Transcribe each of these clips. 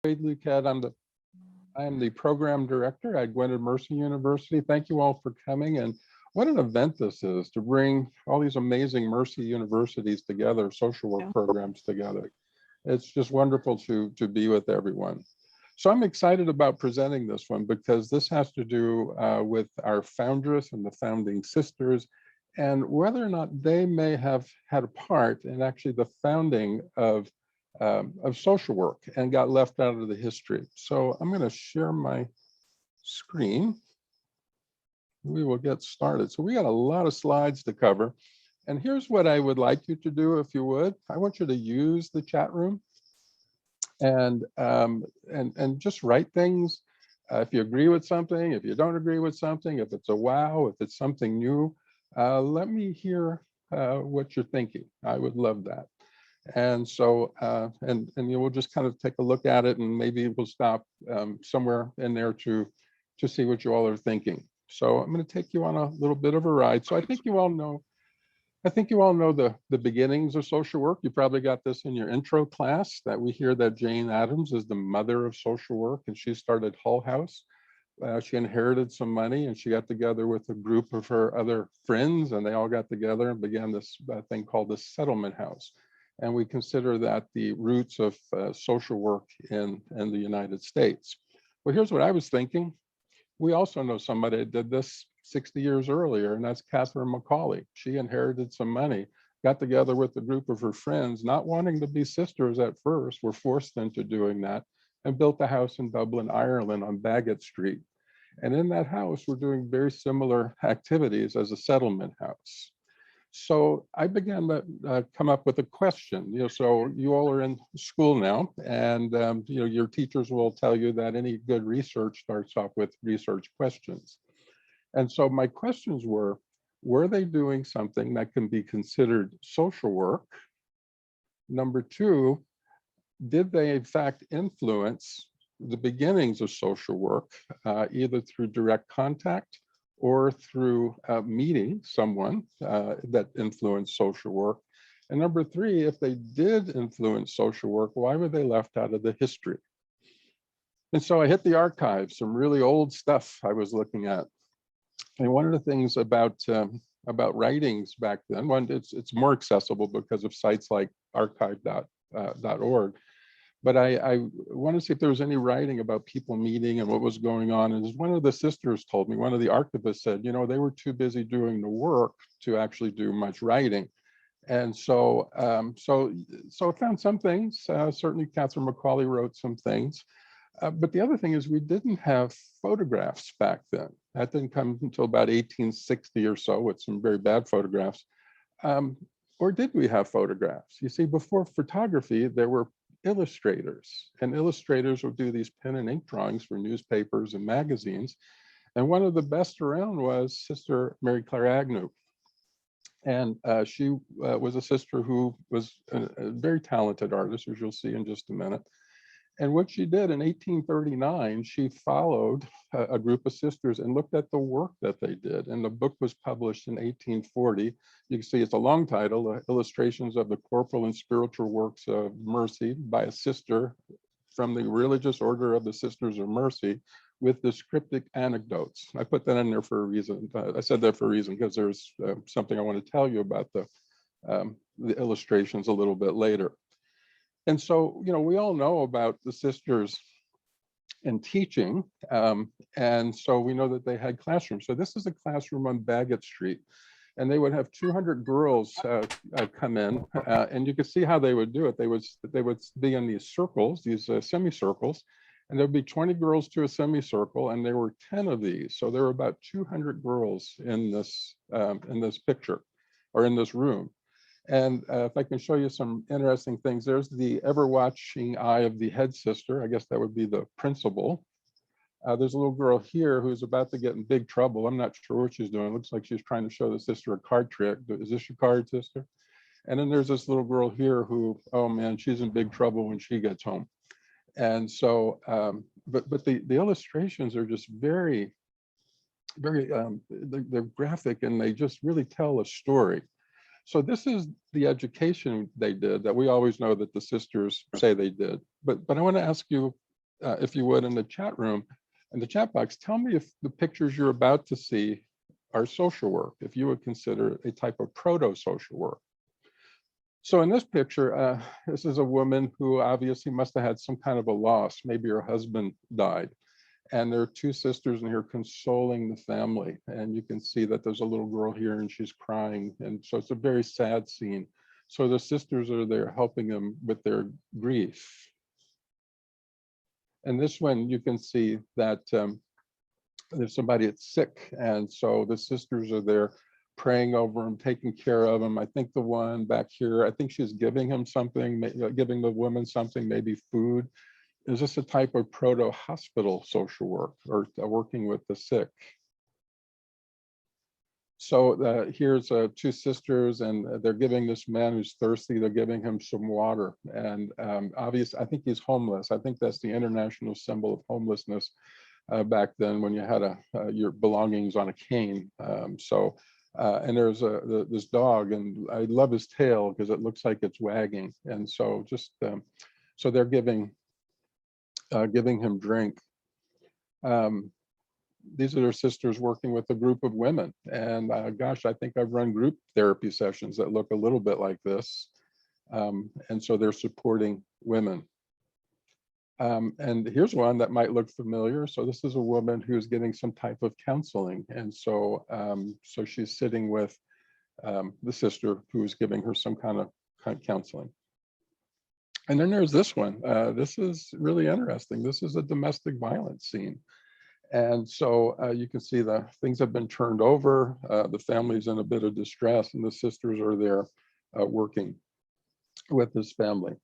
Wade Luquette. I am the program director at Gwynedd Mercy University. Thank you all for coming. And what an event this is to bring all these amazing Mercy universities together, social work programs together. It's just wonderful to be with everyone. So I'm excited about presenting this one because this has to do with our foundress and the founding sisters and whether or not they may have had a part in actually the founding of social work and got left out of the history. So I'm going to share my screen. We will get started. So we got a lot of slides to cover. And here's what I would like you to do, if you would. I want you to use the chat room and just write things. If you agree with something, if you don't agree with something, if it's a wow, if it's something new, let me hear what you're thinking. I would love that. And so, and you will just kind of take a look at it, and maybe we'll stop somewhere in there to see what you all are thinking. So I'm going to take you on a little bit of a ride. So I think you all know the beginnings of social work. You probably got this in your intro class, that we hear that Jane Addams is the mother of social work, and she started Hull House. She inherited some money, and she got together with a group of her other friends, and they all got together and began this thing called the Settlement House. And we consider that the roots of social work in the United States. Well, here's what I was thinking. We also know somebody that did this 60 years earlier, and that's Catherine McCauley. She inherited some money, got together with a group of her friends, not wanting to be sisters at first, were forced into doing that, and built a house in Dublin, Ireland on Bagot Street. And in that house, we're doing very similar activities as a settlement house. So I began to come up with a question. So you all are in school now, and your teachers will tell you that any good research starts off with research questions. And so my questions were they doing something that can be considered social work? Number two, did they in fact influence the beginnings of social work, either through direct contact or through meeting someone that influenced social work? And number three, if they did influence social work, why were they left out of the history? And so I hit the archives, some really old stuff I was looking at. And one of the things about writings back then, one, it's more accessible because of sites like archive.org. But I want to see if there was any writing about people meeting and what was going on. And as one of the sisters told me, one of the archivists said, they were too busy doing the work to actually do much writing. And so I found some things. Certainly Catherine McCauley wrote some things. But the other thing is we didn't have photographs back then. That didn't come until about 1860 or so, with some very bad photographs. Or did we have photographs? You see, before photography, there were illustrators, and illustrators would do these pen and ink drawings for newspapers and magazines. And one of the best around was Sister Mary Claire Agnew. And she was a sister who was a very talented artist, as you'll see in just a minute. And what she did in 1839, she followed a group of sisters and looked at the work that they did. And the book was published in 1840. You can see it's a long title, Illustrations of the Corporal and Spiritual Works of Mercy by a sister from the Religious Order of the Sisters of Mercy, with descriptive anecdotes. I put that in there for a reason. I said that for a reason because there's something I want to tell you about the illustrations a little bit later. And so, we all know about the sisters in teaching. And so we know that they had classrooms. So this is a classroom on Bagot Street. And they would have 200 girls come in. And you can see how they would do it. They would be in these circles, these semicircles. And there'd be 20 girls to a semicircle. And there were 10 of these. So there were about 200 girls in this picture, or in this room. And if I can show you some interesting things, there's the ever-watching eye of the head sister. I guess that would be the principal. There's a little girl here who's about to get in big trouble. I'm not sure what she's doing. It looks like she's trying to show the sister a card trick. Is this your card, sister? And then there's this little girl here who, oh man, she's in big trouble when she gets home. And so, but the illustrations are just very, they're graphic, and they just really tell a story. So this is the education they did that we always know that the sisters say they did. But I want to ask you if you would, in the chat room, in the chat box, tell me if the pictures you're about to see are social work, if you would consider it a type of proto-social work. So in this picture, this is a woman who obviously must have had some kind of a loss. Maybe her husband died. And there are two sisters in here consoling the family. And you can see that there's a little girl here and she's crying. And so it's a very sad scene. So the sisters are there helping them with their grief. And this one, you can see that there's somebody that's sick. And so the sisters are there praying over him, taking care of him. I think the one back here, I think she's giving him something, giving the woman something, maybe food. Is this a type of proto-hospital social work or working with the sick? So here's two sisters, and they're giving this man who's thirsty, they're giving him some water. And obviously, I think he's homeless. I think that's the international symbol of homelessness back then, when you had your belongings on a cane. And there's this dog, and I love his tail because it looks like it's wagging. And so so they're giving him drink. These are their sisters working with a group of women. And gosh, I think I've run group therapy sessions that look a little bit like this. And so they're supporting women. And here's one that might look familiar. So this is a woman who's getting some type of counseling. And so, so she's sitting with the sister who's giving her some kind of counseling. And then there's this one. This is really interesting. This is a domestic violence scene. And so you can see the things have been turned over. The family's in a bit of distress, and the sisters are there working with this family.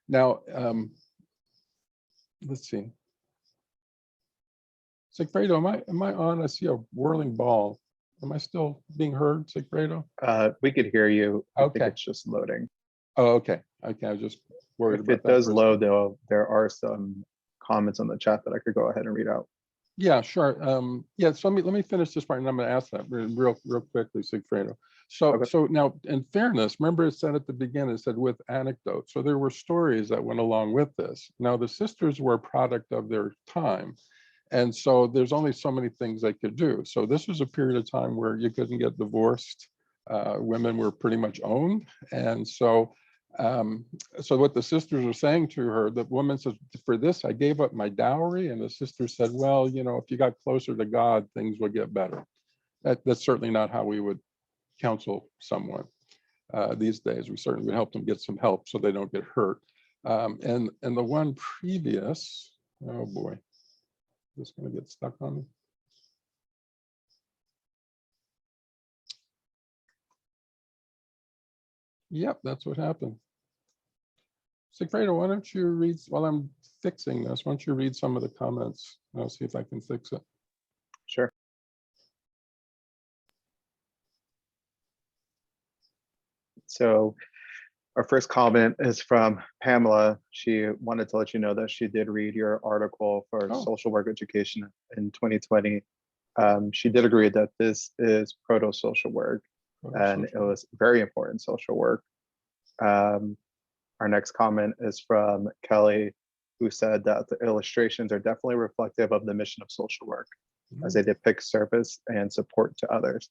Now, let's see. Sigfredo, am I on? I see a whirling ball. Am I still being heard, Sigfredo? We could hear you. I Okay. think it's just loading. Oh, okay. Okay, I was just worried about that. If it does load, though, there are some comments on the chat that I could go ahead and read out. Yeah, sure. Yeah, so let me finish this part, and I'm going to ask that real quickly, Sigfredo. So, Okay. So now, in fairness, remember it said at the beginning, it said with anecdotes. So there were stories that went along with this. Now, the sisters were a product of their time. And so there's only so many things they could do. So this was a period of time where you couldn't get divorced. Women were pretty much owned. And so so what the sisters are saying to her, the woman says, for this, I gave up my dowry. And the sister said, well, you know, if you got closer to God, things would get better. That's certainly not how we would counsel someone these days. We certainly would help them get some help so they don't get hurt. And the one previous, oh boy, this is going to get stuck on me. Yep, that's what happened. Sigfredo, why don't you read, while I'm fixing this, why don't you read some of the comments? I'll see if I can fix it. Sure. So our first comment is from Pamela. She wanted to let you know that she did read your article for social work education in 2020. She did agree that this is proto-social work, and it was very important social work. Our next comment is from Kelly, who said that the illustrations are definitely reflective of the mission of social work, as they depict service and support to others.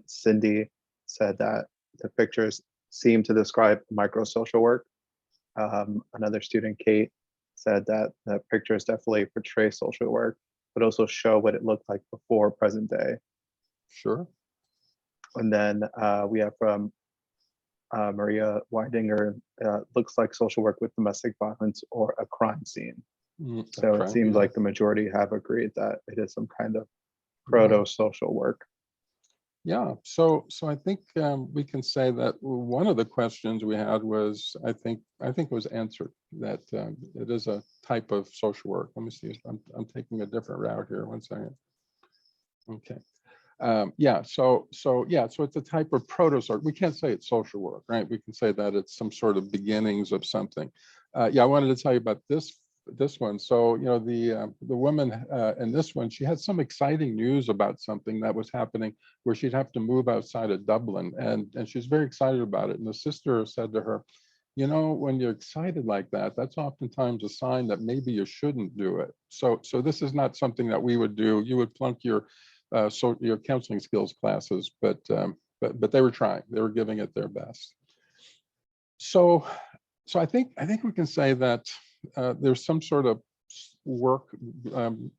Cindy, said that the pictures seem to describe micro-social work. Another student, Kate, said that the pictures definitely portray social work, but also show what it looked like before present day. Sure. And then we have from Maria Widening, looks like social work with domestic violence or a crime scene. So it seems like the majority have agreed that it is some kind of proto-social work. Yeah, so I think we can say that one of the questions we had was, I think was answered, that it is a type of social work. Let me see, I'm taking a different route here, 1 second. Okay. Yeah, so it's a type of proto-social. We can't say it's social work, right? We can say that it's some sort of beginnings of something. Yeah, I wanted to tell you about this one. So, you know, the woman in this one, she had some exciting news about something that was happening where she'd have to move outside of Dublin, and she's very excited about it. And the sister said to her, you know, when you're excited like that, that's oftentimes a sign that maybe you shouldn't do it. So this is not something that we would do. You would flunk your your counseling skills classes, but they were trying. They were giving it their best. So I think we can say that there's some sort of work,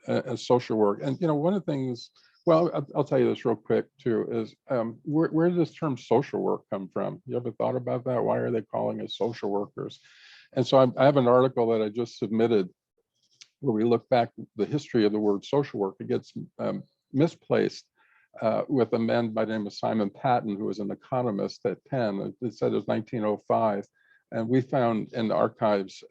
as social work, and you know, one of the things. Well, I'll tell you this real quick too. Is where does this term social work come from? You ever thought about that? Why are they calling us social workers? And so I have an article that I just submitted where we look back the history of the word social work. It gets misplaced with a man by the name of Simon Patton, who was an economist at Penn. It said it was 1905. And we found in the archives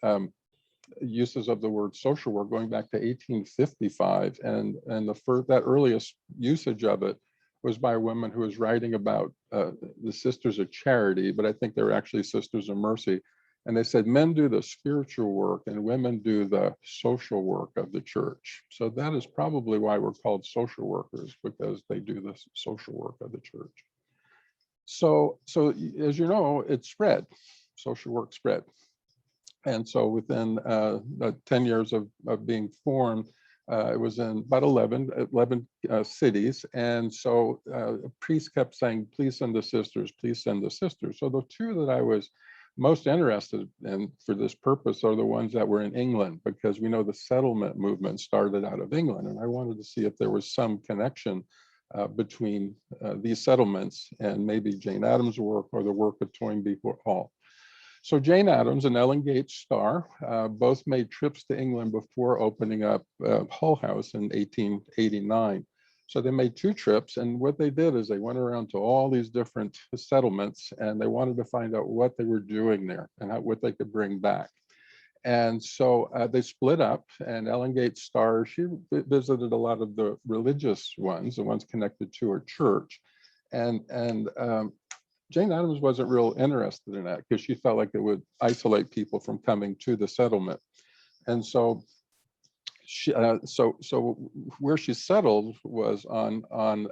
uses of the word social work going back to 1855. And that earliest usage of it was by a woman who was writing about the Sisters of Charity, but I think they were actually Sisters of Mercy. And they said men do the spiritual work and women do the social work of the church. So that is probably why we're called social workers, because they do the social work of the church. So as you know, it spread, social work spread. And so within 10 years of being formed, it was in about 11 cities. And so priests kept saying, please send the sisters, please send the sisters. So the two that I was most interested in for this purpose are the ones that were in England, because we know the settlement movement started out of England. And I wanted to see if there was some connection between these settlements and maybe Jane Addams' work or the work of Toynbee Hall. So Jane Addams and Ellen Gates Starr both made trips to England before opening up Hull House in 1889. So they made two trips, and what they did is they went around to all these different settlements, and they wanted to find out what they were doing there and what they could bring back. And so they split up, and Ellen Gates Starr, she visited a lot of the religious ones, the ones connected to her church. And Jane Addams wasn't real interested in that because she felt like it would isolate people from coming to the settlement. And so where she settled was on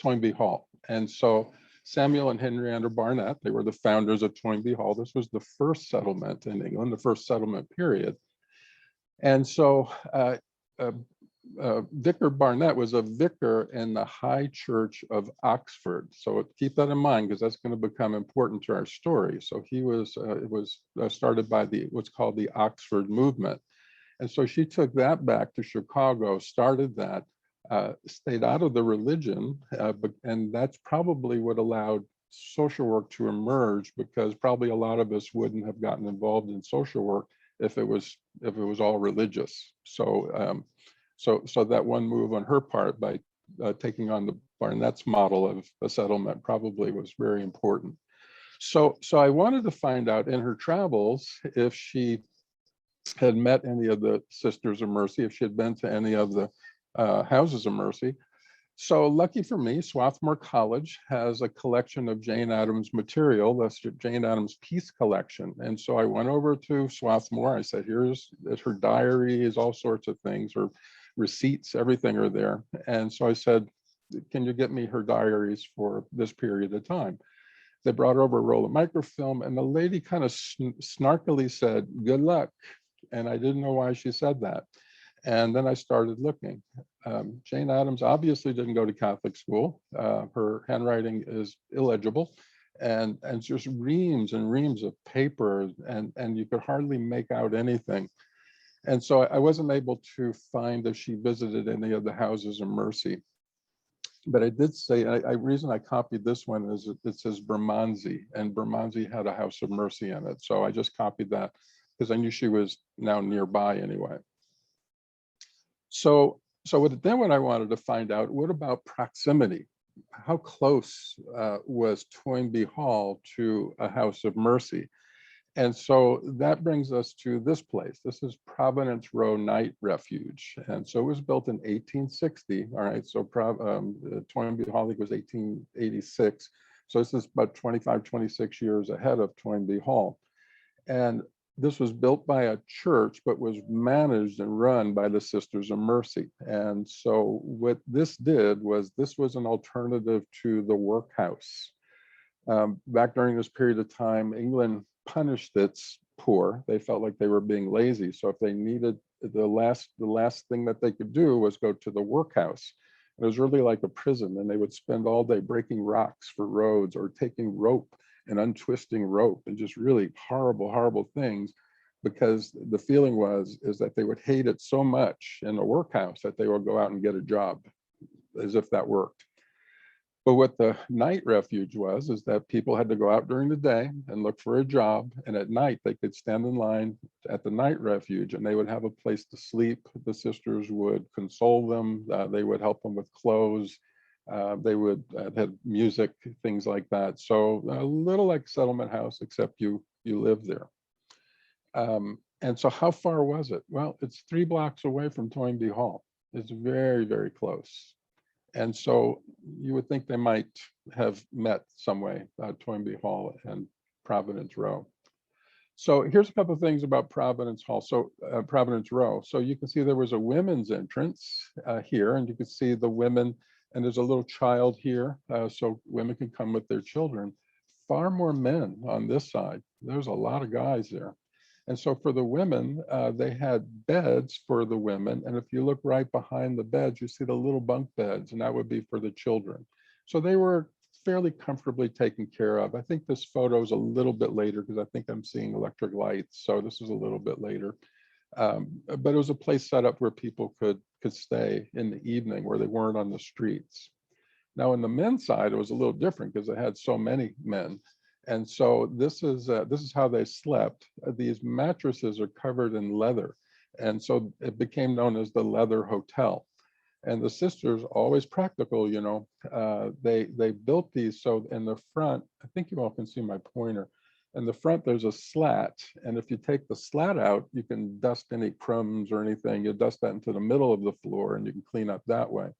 Toynbee Hall. And so Samuel and Henrietta Barnett, they were the founders of Toynbee Hall. This was the first settlement in England, the first settlement period. And so Vicar Barnett was a vicar in the High Church of Oxford. So keep that in mind, because that's going to become important to our story. So he was, it was started by what's called the Oxford movement. And so she took that back to Chicago, started that, stayed out of the religion, and that's probably what allowed social work to emerge, because probably a lot of us wouldn't have gotten involved in social work if it was all religious. So that one move on her part by taking on the Barnett's model of a settlement probably was very important. So I wanted to find out in her travels if she had met any of the Sisters of Mercy, if she had been to any of the Houses of Mercy. So lucky for me, Swarthmore College has a collection of Jane Addams material. That's Jane Addams Peace Collection. And so I went over to Swarthmore. I said, here's her diaries, all sorts of things, her receipts, everything are there. And so I said, can you get me her diaries for this period of time? They brought over a roll of microfilm, and the lady kind of snarkily said, good luck. And I didn't know why she said that. And then I started looking. Jane Addams obviously didn't go to Catholic school. Her handwriting is illegible, and just reams and reams of paper, and you could hardly make out anything. And so I wasn't able to find if she visited any of the Houses of Mercy. But I did say, reason I copied this one is it says Bermondsey, and Bermondsey had a House of Mercy in it. So I just copied that because I knew she was now nearby anyway. So then what I wanted to find out, what about proximity? How close was Toynbee Hall to a House of Mercy? And so that brings us to this place. This is Providence Row Night Refuge. And so it was built in 1860. All right, so Toynbee Hall, I think, was 1886. So this is about 25, 26 years ahead of Toynbee Hall. And this was built by a church, but was managed and run by the Sisters of Mercy. And so what this did was, this was an alternative to the workhouse. Back during this period of time, England punished that's poor. They felt like they were being lazy. So if they needed the last thing that they could do was go to the workhouse. It was really like a prison, and they would spend all day breaking rocks for roads or taking rope and untwisting rope and just really horrible things, because the feeling is that they would hate it so much in the workhouse that they would go out and get a job, as if that worked. But what the night refuge is that people had to go out during the day and look for a job, and at night they could stand in line at the night refuge, and they would have a place to sleep. The sisters would console them. They would help them with clothes. They would have music, things like that. So a little like settlement house, except you live there. And so how far was it? Well, it's 3 blocks away from Toynbee Hall. It's very close. And so you would think they might have met some way, Toynbee Hall and Providence Row. So here's a couple of things about Providence Hall. So Providence Row. So you can see there was a women's entrance here, and you can see the women, and there's a little child here, so women can come with their children. Far more men on this side. There's a lot of guys there. And so for the women, they had beds for the women. And if you look right behind the beds, you see the little bunk beds, and that would be for the children. So they were fairly comfortably taken care of. I think this photo is a little bit later because I think I'm seeing electric lights. So this is a little bit later. But it was a place set up where people could stay in the evening, where they weren't on the streets. Now, on the men's side, it was a little different because it had so many men. And so this is how they slept. These mattresses are covered in leather. And so it became known as the Leather Hotel. And the sisters, always practical, you know, they built these. So in the front, I think you all can see my pointer. In the front, there's a slat. And if you take the slat out, you can dust any crumbs or anything. You dust that into the middle of the floor and you can clean up that way.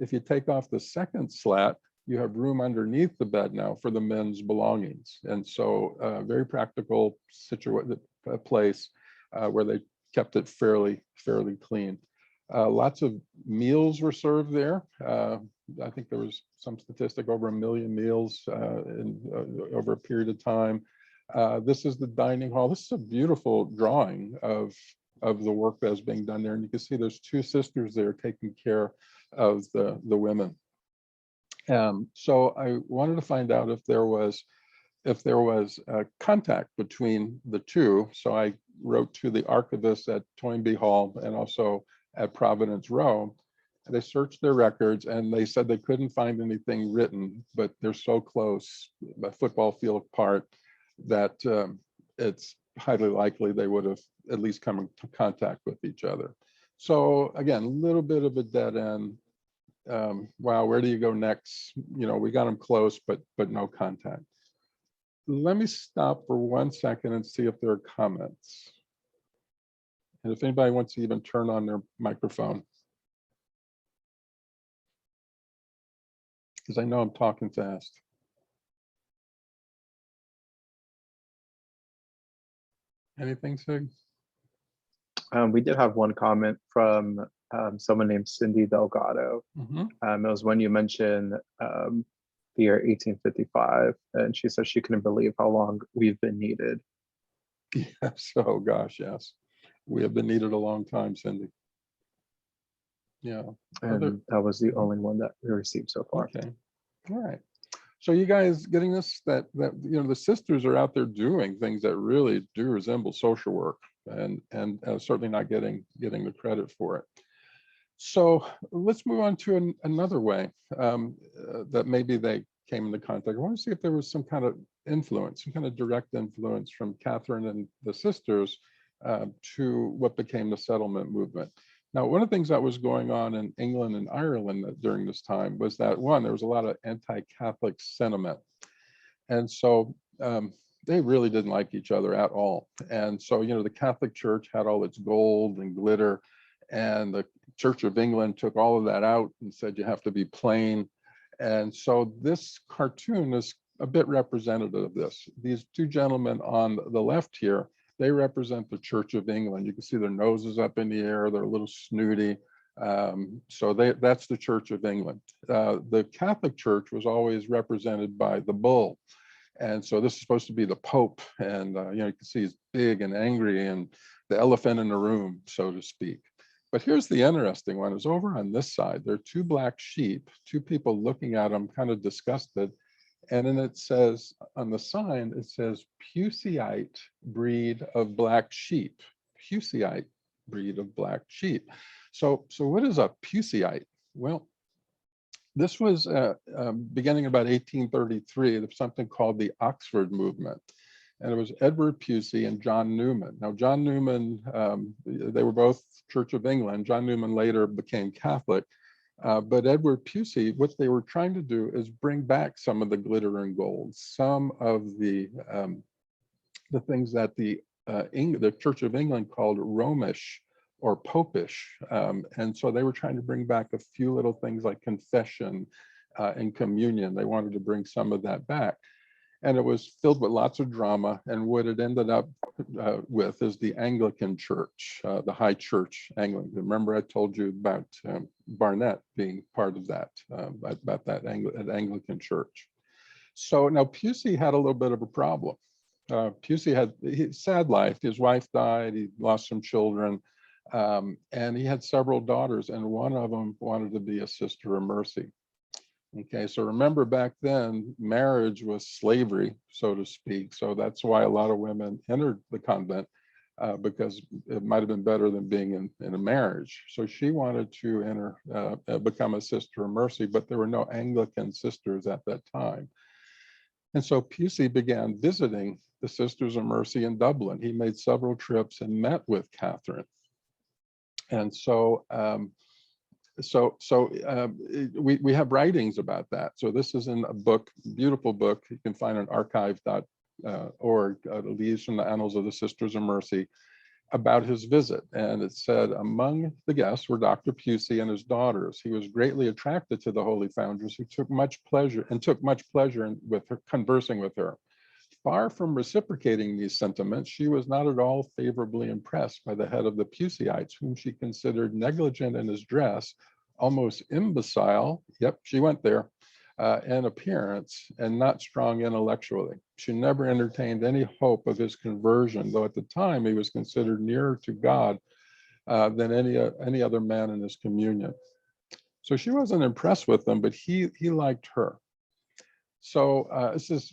If you take off the second slat, you have room underneath the bed now for the men's belongings. And so very practical place where they kept it fairly clean. Lots of meals were served there. I think there was some statistic over 1 million meals over a period of time. This is the dining hall. This is a beautiful drawing of the work that's being done there. And you can see there's 2 sisters there taking care of the women. So I wanted to find out if there was a contact between the 2. So I wrote to the archivist at Toynbee Hall and also at Providence Row. They searched their records and they said they couldn't find anything written, but they're so close, a football field apart, that it's highly likely they would have at least come into contact with each other. So again, a little bit of a dead end. Wow, where do you go next? You know, we got them close, but no contact. Let me stop for 1 second and see if there are comments. And if anybody wants to even turn on their microphone. Because I know I'm talking fast. Anything, Sig? We did have one comment from someone named Cindy Delgado. Mm-hmm. It was when you mentioned the year 1855, and she said she couldn't believe how long we've been needed. Yes, oh gosh, yes. We have been needed a long time, Cindy. Yeah. And that was the only one that we received so far. Okay, all right. So you guys getting this, that you know, the sisters are out there doing things that really do resemble social work, and certainly not getting the credit for it. So let's move on to another way that maybe they came into contact. I want to see if there was some kind of influence, some kind of direct influence from Catherine and the sisters to what became the settlement movement. Now, one of the things that was going on in England and Ireland during this time was that, one, there was a lot of anti-Catholic sentiment. And so they really didn't like each other at all. And so, you know, the Catholic Church had all its gold and glitter, and the Church of England took all of that out and said, you have to be plain. And so this cartoon is a bit representative of this. These 2 gentlemen on the left here, they represent the Church of England. You can see their noses up in the air, they're a little snooty. So that's the Church of England. The Catholic Church was always represented by the bull. And so this is supposed to be the Pope, and you can see he's big and angry and the elephant in the room, so to speak. But here's the interesting one: is over on this side, there are two black sheep, two people looking at him, kind of disgusted. And then it says on the sign, it says Puseyite breed of black sheep. Puseyite breed of black sheep. So what is a Puseyite? Well, this was beginning about 1833. There's something called the Oxford Movement. And it was Edward Pusey and John Newman. Now, John Newman, they were both Church of England. John Newman later became Catholic. But Edward Pusey, what they were trying to do is bring back some of the glitter and gold, some of the things that the Church of England called Romish or Popish. And so they were trying to bring back a few little things like confession and communion. They wanted to bring some of that back. And it was filled with lots of drama. And what it ended up with is the Anglican Church, the High Church Anglican. Remember, I told you about Barnett being part of that, about that Anglican Church. So now Pusey had a little bit of a problem. Pusey had a sad life. His wife died. He lost some children. And he had several daughters, and one of them wanted to be a Sister of Mercy. Okay, so remember back then, marriage was slavery, so to speak. So that's why a lot of women entered the convent, because it might have been better than being in a marriage. So she wanted to enter, become a Sister of Mercy, but there were no Anglican sisters at that time. And so Pusey began visiting the Sisters of Mercy in Dublin. He made several trips and met with Catherine. And so we have writings about that. So this is in a book, beautiful book. You can find on archive.org, Leaves from the Annals of the Sisters of Mercy, about his visit. And it said, among the guests were Dr. Pusey and his daughters. He was greatly attracted to the Holy Foundress, who took much pleasure with her, conversing with her. Far from reciprocating these sentiments, she was not at all favorably impressed by the head of the Puseyites, whom she considered negligent in his dress, almost imbecile, yep, she went there, in appearance, and not strong intellectually. She never entertained any hope of his conversion, though at the time he was considered nearer to God than any other man in his communion. So she wasn't impressed with him, but he liked her. So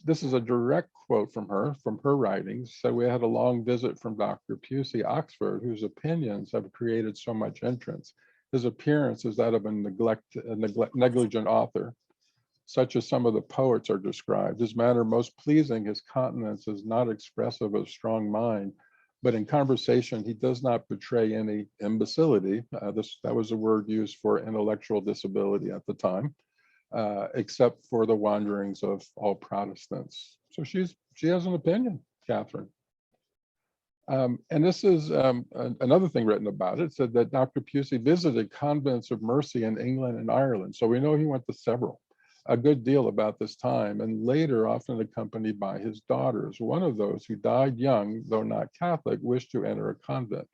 this is a direct quote from her writings. So we had a long visit from Dr. Pusey, Oxford, whose opinions have created so much interest. His appearance is that of a negligent author, such as some of the poets are described. His manner most pleasing, his countenance is not expressive of strong mind, but in conversation, he does not betray any imbecility. That was a word used for intellectual disability at the time. Except for the wanderings of all Protestants. So she has an opinion, Catherine. And this is another thing written about it, said that Dr. Pusey visited convents of mercy in England and Ireland. So we know he went to several, a good deal about this time, and later often accompanied by his daughters. One of those, who died young, though not Catholic, wished to enter a convent.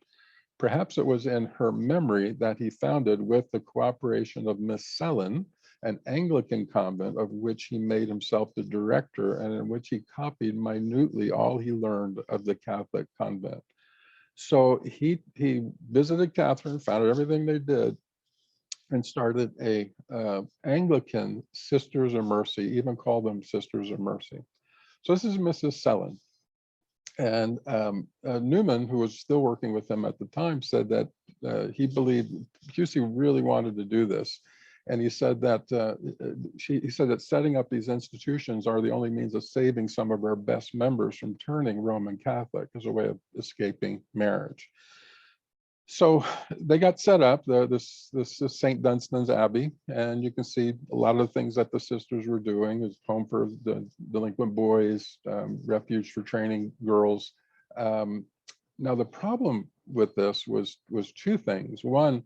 Perhaps it was in her memory that he founded, with the cooperation of Miss Sellon, an Anglican convent of which he made himself the director, and in which he copied minutely all he learned of the Catholic convent. So he visited Catherine, found out everything they did, and started a Anglican Sisters of Mercy, even called them Sisters of Mercy. So this is Mrs. Sellon. And Newman, who was still working with him at the time, said that he believed Pusey really wanted to do this. And he said that he said that setting up these institutions are the only means of saving some of our best members from turning Roman Catholic as a way of escaping marriage. So they got set up. This is St. Dunstan's Abbey, and you can see a lot of the things that the sisters were doing. Is home for the delinquent boys, refuge for training girls. Now the problem with this was two things. One,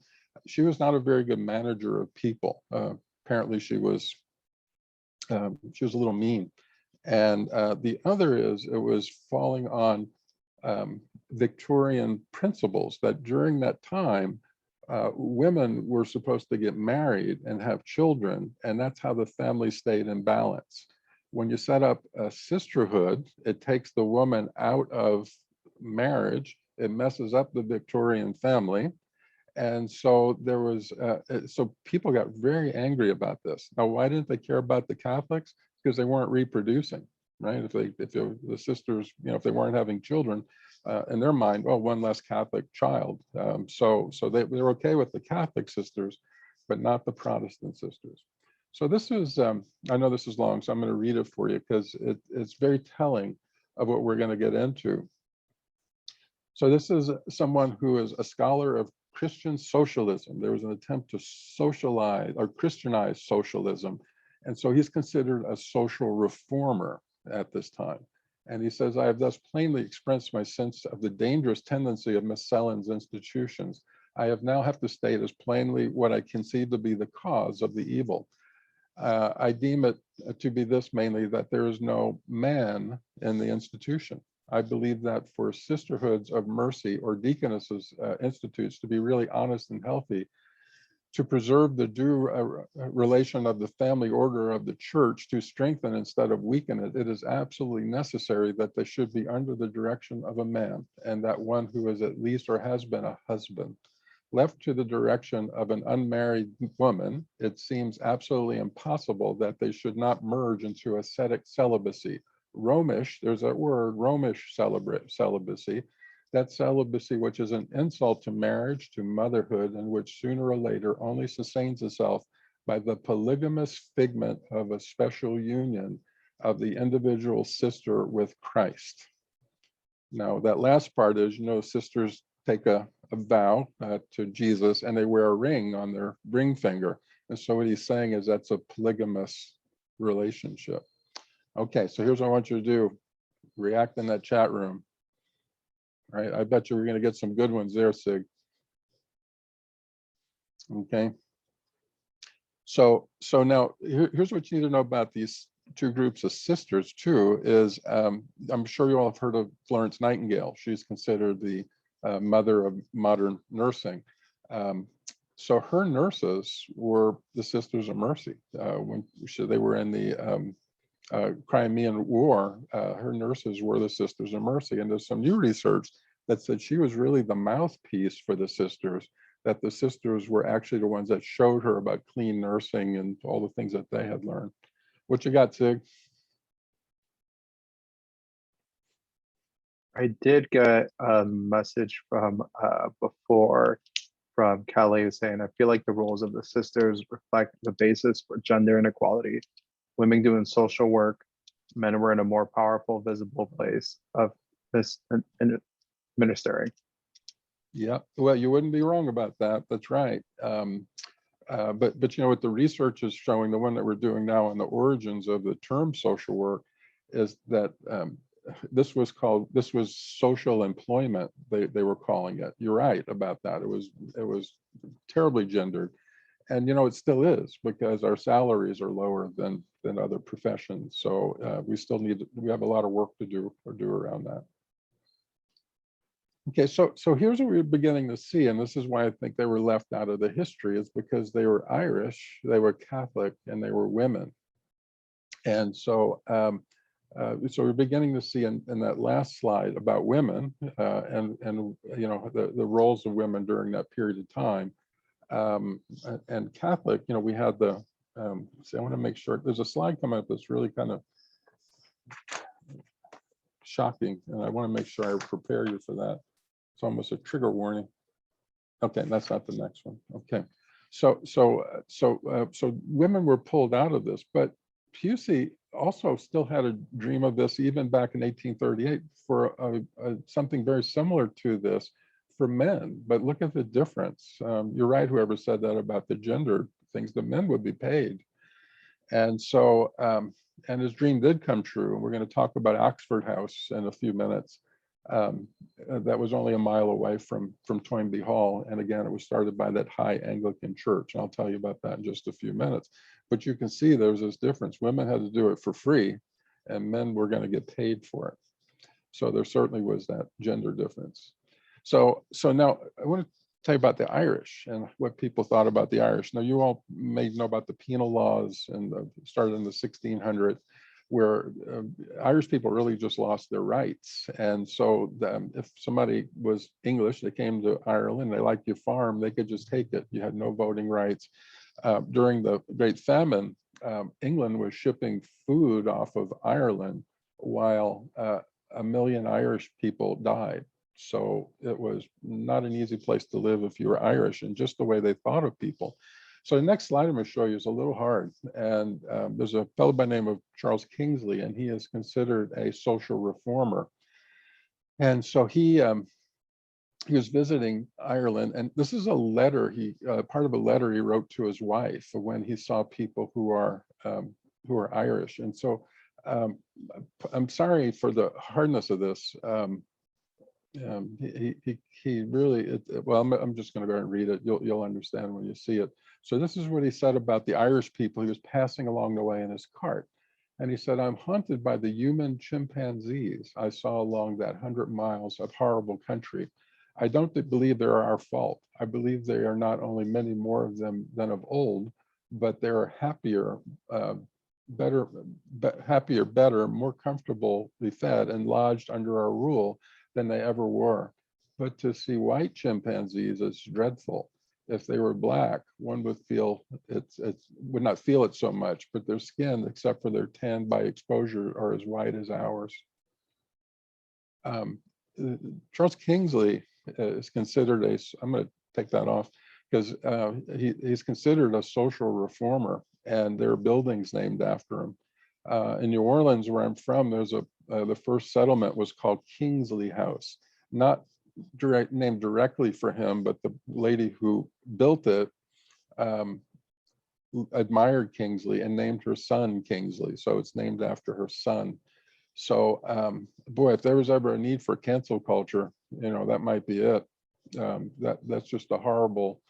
she was not a very good manager of people. Apparently, she was a little mean, and the other is it was falling on Victorian principles that during that time, women were supposed to get married and have children, and that's how the family stayed in balance. when you set up a sisterhood, it takes the woman out of marriage. It messes up the Victorian family. And so there was, so people got very angry about this. Now, why didn't they care about the Catholics? Because they weren't reproducing, right? The sisters, if they weren't having children, in their mind, well, one less Catholic child. So they're okay with the Catholic sisters, but not the Protestant sisters. So this is, I know this is long, so I'm going to read it for you because it's very telling of what we're going to get into. So this is someone who is a scholar of Christian socialism. There was an attempt to socialize or Christianize socialism. And so he's considered a social reformer at this time. And he says, I have thus plainly expressed my sense of the dangerous tendency of Miss Sellin's institutions. I have to state as plainly what I conceive to be the cause of the evil. I deem it to be this mainly, that there is no man in the institution. I believe that for sisterhoods of mercy or deaconesses institutes to be really honest and healthy, to preserve the due relation of the family order of the church, to strengthen instead of weaken it, it is absolutely necessary that they should be under the direction of a man, and that one who is at least or has been a husband. Left to the direction of an unmarried woman, it seems absolutely impossible that they should not merge into ascetic celibacy. Romish, there's that word, Romish celibacy, that celibacy which is an insult to marriage, to motherhood, and which sooner or later only sustains itself by the polygamous figment of a special union of the individual sister with Christ. Now, that last part is, sisters take a vow to Jesus and they wear a ring on their ring finger. And so what he's saying is that's a polygamous relationship. Okay, so here's what I want you to do. React in that chat room. All right, I bet you we're going to get some good ones there, Sig. Okay. So now here's what you need to know about these two groups of sisters too, is I'm sure you all have heard of Florence Nightingale. She's considered the mother of modern nursing. So her nurses were the Sisters of Mercy. When they were in the Crimean War, her nurses were the Sisters of Mercy. And there's some new research that said she was really the mouthpiece for the sisters, that the sisters were actually the ones that showed her about clean nursing and all the things that they had learned. What you got, Sig? I did get a message from before from Kelly saying, I feel like the roles of the sisters reflect the basis for gender inequality. Women doing social work, men were in a more powerful, visible place of this ministering. Yeah, well, you wouldn't be wrong about that. That's right. But what the research is showing, the one that we're doing now on the origins of the term social work, is that this was social employment. They were calling it. You're right about that. It was terribly gendered, and it still is, because our salaries are lower than other professions. So we have a lot of work to do around that. Okay, so here's what we're beginning to see, and this is why I think they were left out of the history, is because they were Irish, they were Catholic, and they were women. And so so we're beginning to see in that last slide about women and the roles of women during that period of time. And Catholic, we had the, see, I want to make sure, there's a slide coming up that's really kind of shocking, and I want to make sure I prepare you for that. It's almost a trigger warning. Okay, that's not the next one. Okay, so women were pulled out of this, but Pusey also still had a dream of this even back in 1838 for something very similar to this for men. But look at the difference. You're right, whoever said that about the gender things, the men would be paid. And so, and his dream did come true. We're going to talk about Oxford House in a few minutes. That was only a mile away from Toynbee Hall. And again, it was started by that High Anglican Church. And I'll tell you about that in just a few minutes. But you can see there's this difference. Women had to do it for free, and men were going to get paid for it. So there certainly was that gender difference. So now I want to tell you about the Irish and what people thought about the Irish. Now, you all may know about the penal laws and started in the 1600s. where Irish people really just lost their rights. And so if somebody was English, they came to Ireland, they liked your farm, they could just take it. You had no voting rights. During the Great Famine, England was shipping food off of Ireland while 1 million Irish people died. So it was not an easy place to live if you were Irish, and just the way they thought of people. So the next slide I'm going to show you is a little hard. And there's a fellow by the name of Charles Kingsley, and he is considered a social reformer. And so he was visiting Ireland, and this is a letter part of a letter he wrote to his wife when he saw people who are Irish. And so I'm sorry for the hardness of this. He really, well, I'm just going to go ahead and read it. You'll understand when you see it. So this is what he said about the Irish people. He was passing along the way in his cart, and he said, "I'm haunted by the human chimpanzees I saw along that 100 miles of horrible country. I don't believe they're our fault. I believe they are not only many more of them than of old, but they are happier, better, more comfortably fed and lodged under our rule than they ever were. But to see white chimpanzees is dreadful. If they were black, one would feel would not feel it so much, but their skin, except for their tan by exposure, are as white as ours." Charles Kingsley is considered I'm going to take that off, because he's considered a social reformer, and there are buildings named after him. In New Orleans, where I'm from, there's the first settlement was called Kingsley House, not named directly for him, but the lady who built it admired Kingsley and named her son Kingsley, so it's named after her son. So boy, if there was ever a need for cancel culture, that might be it. That's just a horrible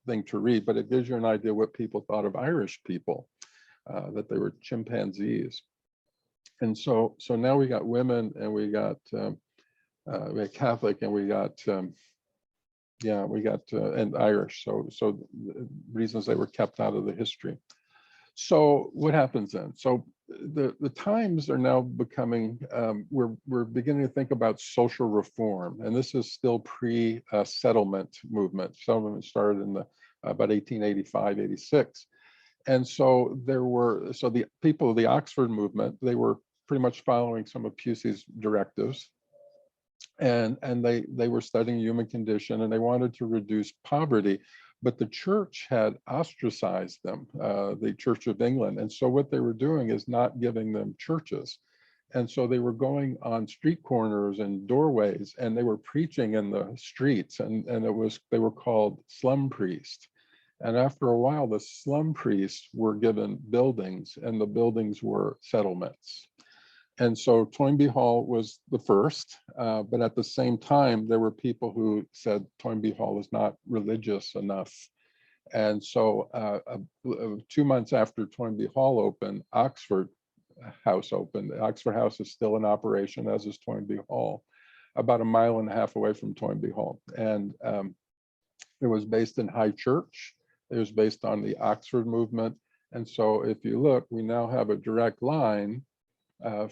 thing to read, but it gives you an idea what people thought of Irish people, that they were chimpanzees. And so now we got women, and we got Catholic, and we got and Irish. So reasons they were kept out of the history. So what happens then? So the times are now becoming, we're beginning to think about social reform, and this is still pre-settlement movement. Settlement started in about 1885, 86. And so the people of the Oxford movement, they were pretty much following some of Pusey's directives. And they were studying human condition, and they wanted to reduce poverty, but the church had ostracized them, the Church of England. And so what they were doing is not giving them churches. And so they were going on street corners and doorways, and they were preaching in the streets, and they were called slum priests. And after a while, the slum priests were given buildings, and the buildings were settlements. And so Toynbee Hall was the first, but at the same time, there were people who said Toynbee Hall is not religious enough. And so 2 months after Toynbee Hall opened, Oxford House opened. The Oxford House is still in operation, as is Toynbee Hall, about 1.5 miles away from Toynbee Hall. And it was based in High Church. It was based on the Oxford movement. And so if you look, we now have a direct line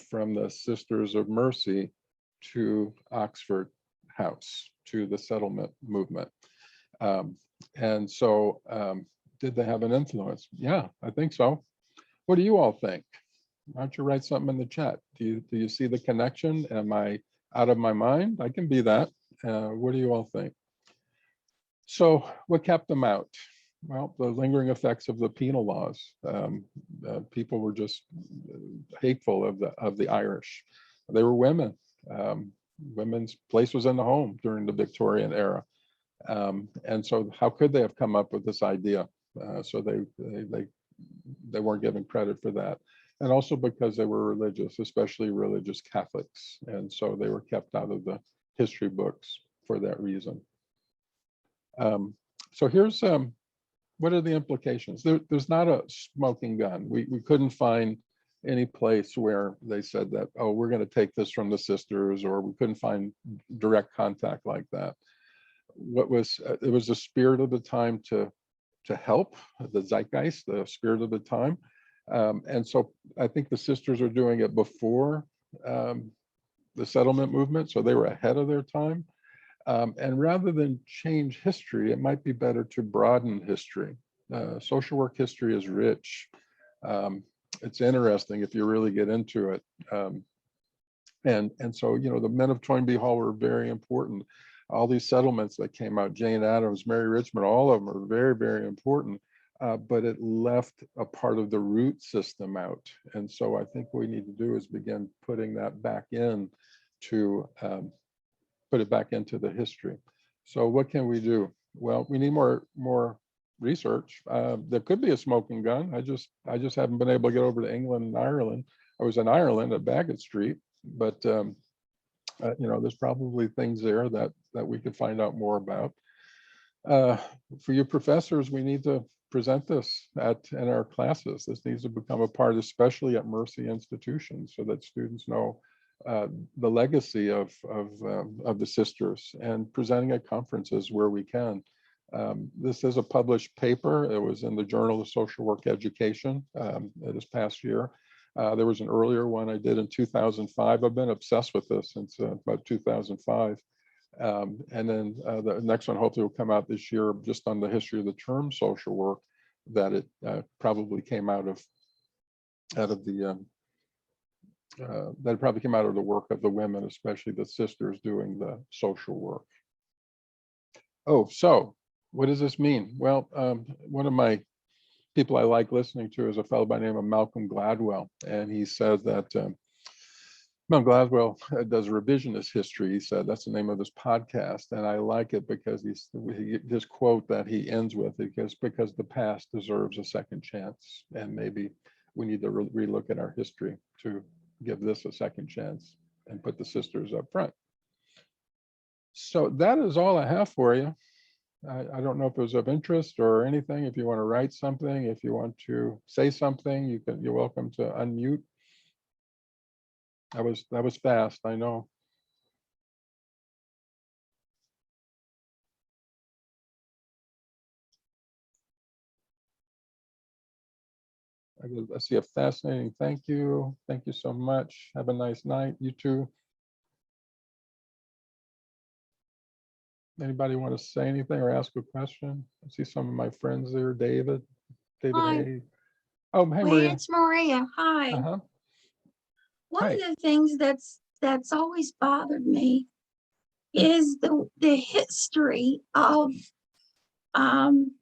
from the Sisters of Mercy to Oxford House, to the settlement movement. And so did they have an influence? Yeah, I think so. What do you all think? Why don't you write something in the chat? Do you see the connection? Am I out of my mind? I can be that. What do you all think? So what kept them out? Well, the lingering effects of the penal laws. People were just hateful of the Irish. They were women. Women's place was in the home during the Victorian era. And so how could they have come up with this idea? So they weren't given credit for that. And also because they were religious, especially religious Catholics. And so they were kept out of the history books for that reason. So here's, what are the implications? There's not a smoking gun. We couldn't find any place where they said that, oh, we're going to take this from the sisters, or we couldn't find direct contact like that. It was the spirit of the time to help, the zeitgeist, the spirit of the time. And so I think the sisters are doing it before the settlement movement, so they were ahead of their time. And rather than change history, it might be better to broaden history. Social work history is rich. It's interesting if you really get into it. And so, you know, the men of Toynbee Hall were very important. All these settlements that came out, Jane Addams, Mary Richmond, all of them are very, very important. But it left a part of the root system out. And so I think what we need to do is begin putting that back in to put it back into the history. So what can we do? Well, we need more research. There could be a smoking gun. I just haven't been able to get over to England and Ireland. I was in Ireland at Bagot Street, but you know, there's probably things there that we could find out more about. For you professors, we need to present this in our classes. This needs to become a part, especially at Mercy institutions, so that students know the legacy of the sisters, and presenting at conferences where we can. This is a published paper. It was in the Journal of Social Work Education this past year. There was an earlier one I did in 2005. I've been obsessed with this since about 2005. And then the next one hopefully will come out this year, just on the history of the term social work, that it probably came out of the that probably came out of the work of the women, especially the sisters doing the social work. Oh, so what does this mean? Well, one of my people I like listening to is a fellow by the name of Malcolm Gladwell, and he said that Malcolm Gladwell does revisionist history. He said that's the name of his podcast, and I like it because his quote that he ends with, because the past deserves a second chance, and maybe we need to relook at our history to give this a second chance and put the sisters up front. So that is all I have for you. I don't know if it was of interest or anything. If you want to write something, if you want to say something, you're welcome to unmute. That was fast, I know. I see a fascinating thank you. Thank you so much. Have a nice night. You too. Anybody want to say anything or ask a question? I see some of my friends there. David Hi. Hay. Oh, hey, Wait, Maria. it's Maria. Hi. One Hi. of the things that's always bothered me is the history of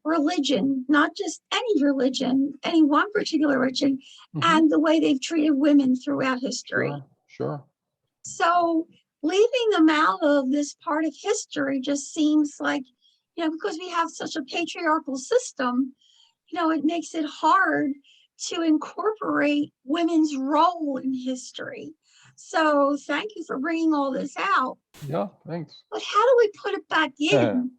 religion, not just any religion, any one particular religion, and the way they've treated women throughout history. Sure. So leaving them out of this part of history just seems like, you know, because we have such a patriarchal system, you know, it makes it hard to incorporate women's role in history. So thank you for bringing all this out. Yeah, thanks. But how do we put it back in?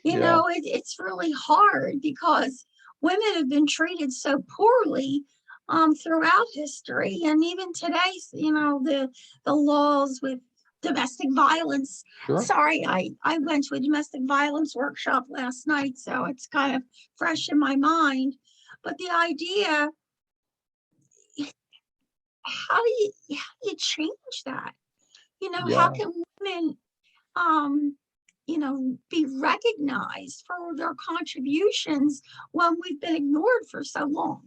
You know, it's really hard because women have been treated so poorly throughout history, and even today, you know, the laws with domestic violence. Sure. Sorry, I went to a domestic violence workshop last night, so it's kind of fresh in my mind. But the idea, how do you change that? You know, how can women you know, be recognized for their contributions when we've been ignored for so long?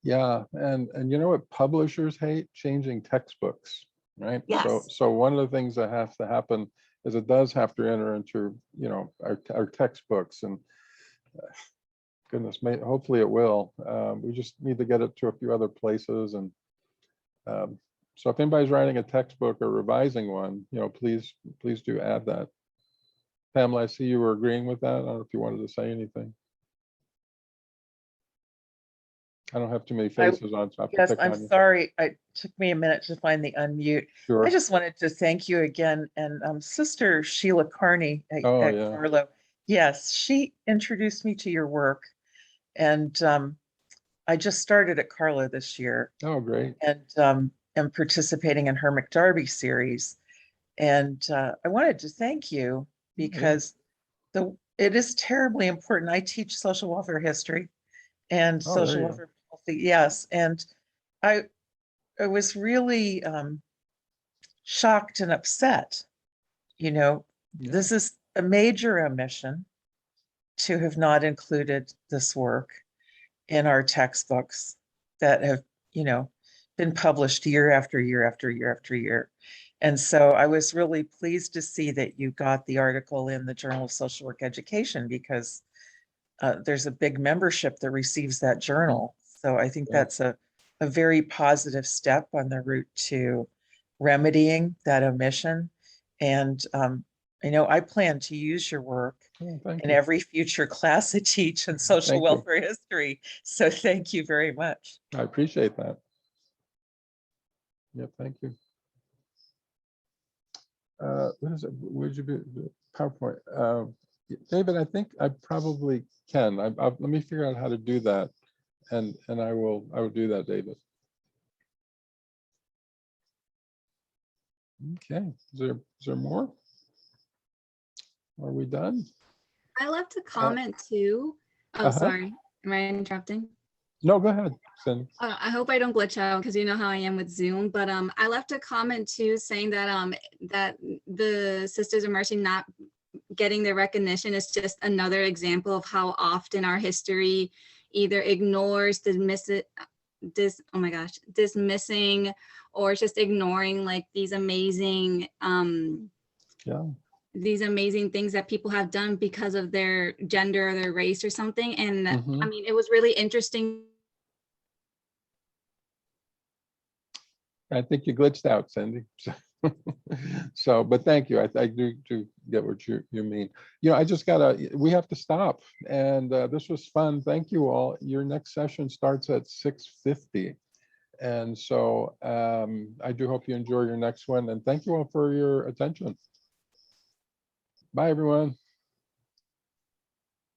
Yeah, and you know what publishers hate? Changing textbooks, right? Yes. So one of the things that has to happen is it does have to enter into, you know, our textbooks, and goodness, hopefully it will. We just need to get it to a few other places, and so if anybody's writing a textbook or revising one, you know, please do add that. Pamela, I see you were agreeing with that. I don't know if you wanted to say anything. I don't have too many faces on, so I have to Yes, pick I'm on you. sorry. It took me a minute to find the unmute. Sure. I just wanted to thank you again. And Sister Sheila Carney at Carlo. Yes, she introduced me to your work. And I just started at Carlo this year. Oh, great. And am participating in her McDarby series. And I wanted to thank you because it is terribly important. I teach social welfare history and social welfare Yes, and I I was really shocked and upset. You know, this is a major omission to have not included this work in our textbooks that have, you know, been published year after year after year after year. And so I was really pleased to see that you got the article in the Journal of Social Work Education, because there's a big membership that receives that journal. So I think that's a very positive step on the route to remedying that omission. And I know I plan to use your work in every future class I teach in social welfare history. So thank you very much. I appreciate that. Yeah, thank you. What is it? Would you be PowerPoint? David, I think I probably can. Let me figure out how to do that, and I will do that, David. Okay. Is there more? Are we done? I left a comment too. Oh, sorry. Am I interrupting? No, go ahead, Cindy. I hope I don't glitch out because you know how I am with Zoom. But I left a comment too saying that that the Sisters of Mercy not getting the recognition is just another example of how often our history either ignores, dismissing, or just ignoring like these amazing these amazing things that people have done because of their gender or their race or something. And I mean, it was really interesting. I think you glitched out, Cindy. So, but thank you. I do get what you mean. You know, I just we have to stop. And this was fun. Thank you all. Your next session starts at 6:50. And so I do hope you enjoy your next one. And thank you all for your attention. Bye, everyone.